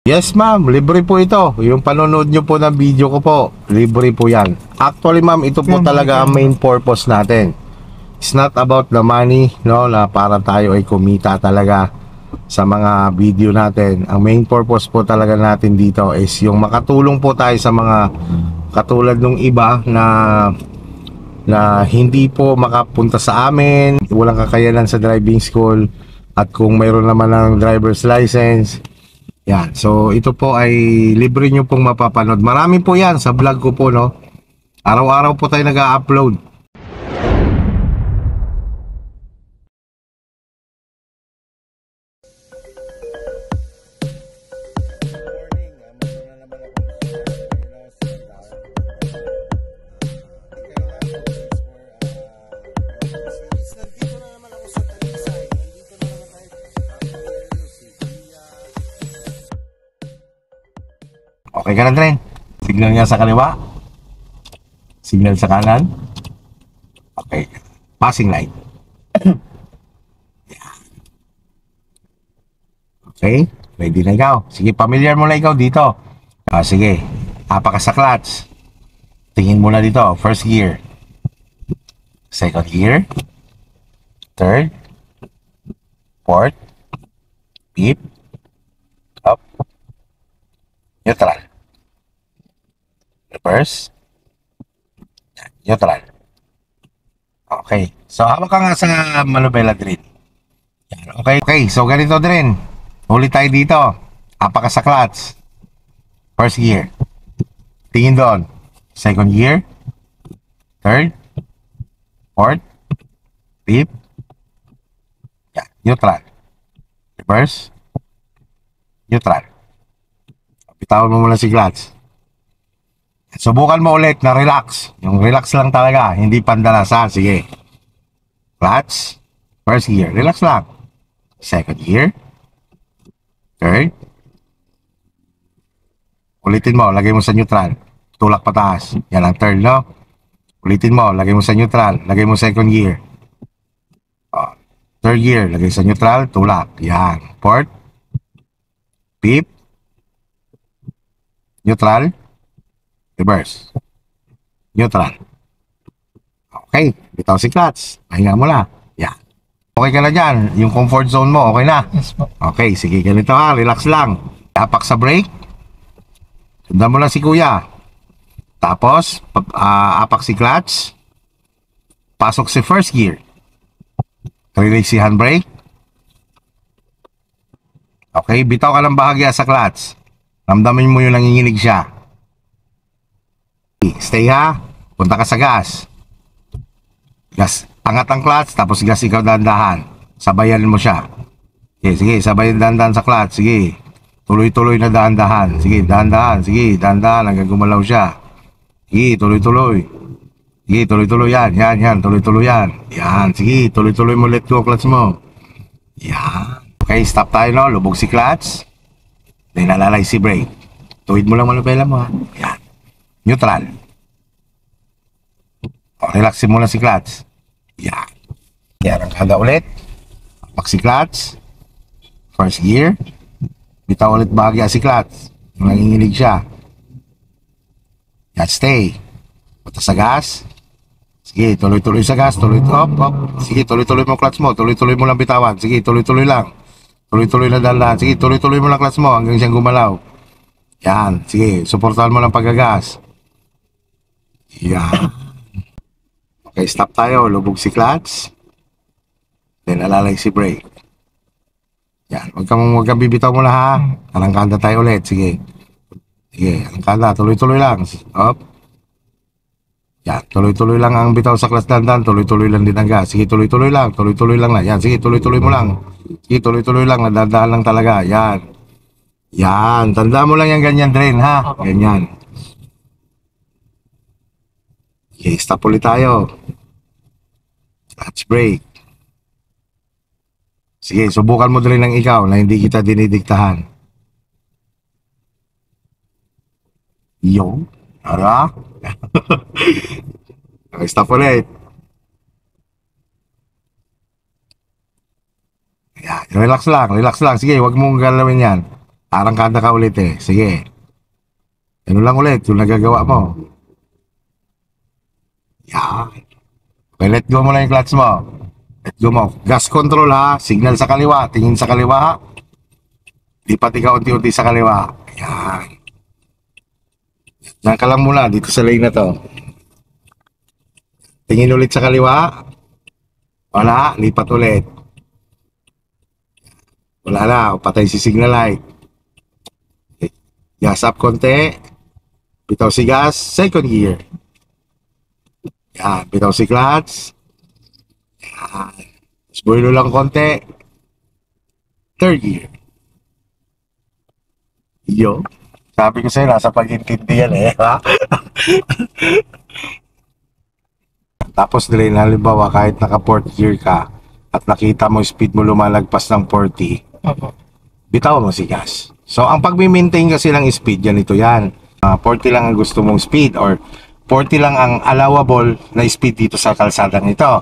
Yes ma'am, libre po ito. Yung panonood nyo po ng video ko po, libre po yan. Actually ma'am, ito po talaga ang main purpose natin. It's not about the money, no, na para tayo ay kumita talaga sa mga video natin. Ang main purpose po talaga natin dito is yung makatulong po tayo sa mga katulad ng iba na hindi po makapunta sa amin, walang kakayanan sa driving school, at kung mayroon naman ng driver's license. Yan, so ito po ay libre nyo pong mapapanood. Marami po yan sa vlog ko po, no. Araw-araw po tayo nag-upload. Okay ka na, Dren? Signal nga sa kaliwa, signal sa kanan. Okay, passing light. Okay, ready na ikaw. Sige, familiar mo na ikaw dito. Sige, apa ka sa clutch. Tingin mo na dito, first gear, second gear, third, fourth, fifth, up, neutral, reverse, neutral. Okay, so hawak ka nga sa manubela, Dren. Okay, so ganito, Dren. Huli tayo dito. Apa ka sa clutch, first gear, tingin doon, second gear, third, fourth, fifth, neutral, reverse, neutral. Bitawan mo muna si clutch. Subukan mo ulit na relax. Yung relax lang talaga, hindi pandalasan. Sige. Clutch, first gear, relax lang. Second gear, third. Ulitin mo, lagay mo sa neutral. Tulak pataas. Yan ang third, no? Ulitin mo, lagay mo sa neutral. Lagay mo second gear. Third gear, lagay sa neutral, tulak. Yan. Fourth, fifth, neutral, reverse, neutral. Okay, bitaw si clutch. Pahinga mo na. Yan. Okay ka na dyan. Yung comfort zone mo, okay na? Yes po. Okay, sige, ganito ha. Relax lang. Tapak sa brake. Sundan mo lang si kuya. Tapos, apak si clutch. Pasok si first gear. Release si handbrake. Okay, bitaw ka ng bahagya sa clutch. Ramdamin mo yung nanginginig siya. Stay ha. Punta ka sa gas. Gas. Angat ang clutch, tapos gas ikaw dahan-dahan. Sabayan mo siya. Sige, sabayan dahan-dahan sa clutch. Sige. Tuloy-tuloy na dahan-dahan. Sige, dahan-dahan. Sige, dahan-dahan hanggang gumalaw siya. Sige, tuloy-tuloy. Sige, tuloy-tuloy yan. Yan. Tuloy-tuloy yan. Yan. Sige, tuloy-tuloy mo. Let go clutch mo. Yan. Okay, stop tayo, no? Lubog si clutch. Then nalalay si brake. Tuwid mo lang manubela mo, ha? Yan. Neutral. Relaxin mo lang si clutch. Yan. Yan ang kada ulit. Apak si clutch. First gear. Bitaw ulit bahagya si clutch. Nanginginig siya. Yan, stay. Punta sa gas. Sige, tuloy-tuloy sa gas. Tuloy-tuloy. Sige, tuloy-tuloy mo clutch mo. Tuloy-tuloy mo lang bitawan. Sige, tuloy-tuloy lang. Tuloy-tuloy na dahan-dahan. Sige, tuloy-tuloy mo lang clutch mo hanggang siyang gumalaw. Yan. Sige, suportahan mo lang paggagas. Yan. Okay, stop tayo. Lubog si clutch. Then alalay si brake. Yan. Huwag kang bibitaw mo na, ha. Alangkada tayo ulit. Sige. Sige, alangkada. Tuloy-tuloy lang. Up. Yan. Tuloy-tuloy lang ang bitaw sa clutch dahan-dahan. Tuloy-tuloy lang din ang gas. Sige, tuloy-tuloy lang. Tuloy-tuloy lang na. Yan. Sige, tuloy-tuloy mo lang. Sige, tuloy-tuloy lang. Nadadaan lang talaga. Yan. Yan. Tandaan mo lang yung ganyan, Dren, ha? Ganyan. Okay, stop ulit tayo. Clutch brake. Sige, subukan mo Dren ng ikaw na hindi kita dinidiktahan. Yo. Ara. Okay, stop ulit. Yan, relax lang, relax lang. Sige, huwag mong galawin yan. Arangkada ka ulit eh. Sige. Ano lang ulit yung nagagawa mo. Yan. Okay, let go mo na yung clutch mo. Let go mo. Gas control ha. Signal sa kaliwa. Tingin sa kaliwa. Lipat ikaw unti-unti sa kaliwa. Yan. Diyan ka lang muna dito sa lane na to. Tingin ulit sa kaliwa. Wala. Lipat ulit. Wala na. Patay si signal light. Gas up konti. Bitaw si gas. Second gear. Yan. Bitaw si clutch. Yan. Spoilo lang konti. Third gear. Yo. Sabi ko sa'yo, nasa pag-intindi yan eh. Ha? Tapos nila, halimbawa, kahit naka fourth gear ka at nakita mo speed mo lumalagpas ng 40, bitaw mo si gas. So, ang pag-maintain kasi ng speed, ganito yan. 40 lang ang gusto mong speed or 40 lang ang allowable na speed dito sa kalsadang ito.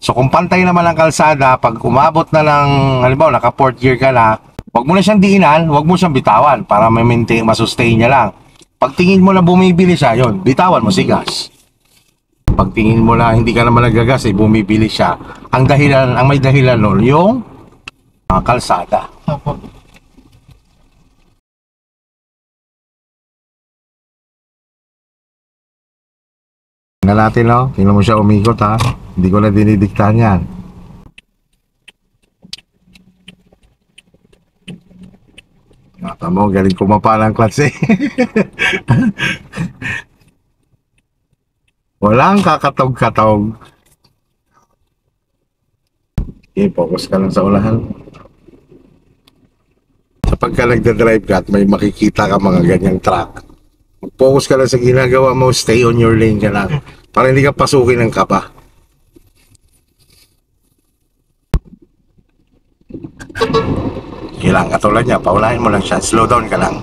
So, kung pantay naman ang kalsada, pag umabot na ng, halimbawa, naka fourth gear ka na, wag mo na siyang diinan, wag mo siyang bitawan para ma-maintain, masustain niya lang. Pag tingin mo na bumibili siya, yon, bitawan mo si gas. Pag tingin mo na hindi ka naman nagagas, bumibili siya. Ang dahilan, ang may dahilan nun, yung kalsada. Opo. Tingnan natin, no? Tingnan mo siya umikot, ha? Hindi ko na dinidiktahan yan. Mata mo, galing kumapa ng clutch eh. Walang kakatog-katog. Okay, focus ka lang sa ulahan. Sa pagka nagdadrive ka at may makikita ka mga ganyang truck, mag-focus ka lang sa ginagawa mo, stay on your lane ka lang. Para hindi ka pasukin ng kaba. Kailangan katulad niya, paulahin mo lang siya, slow down ka lang.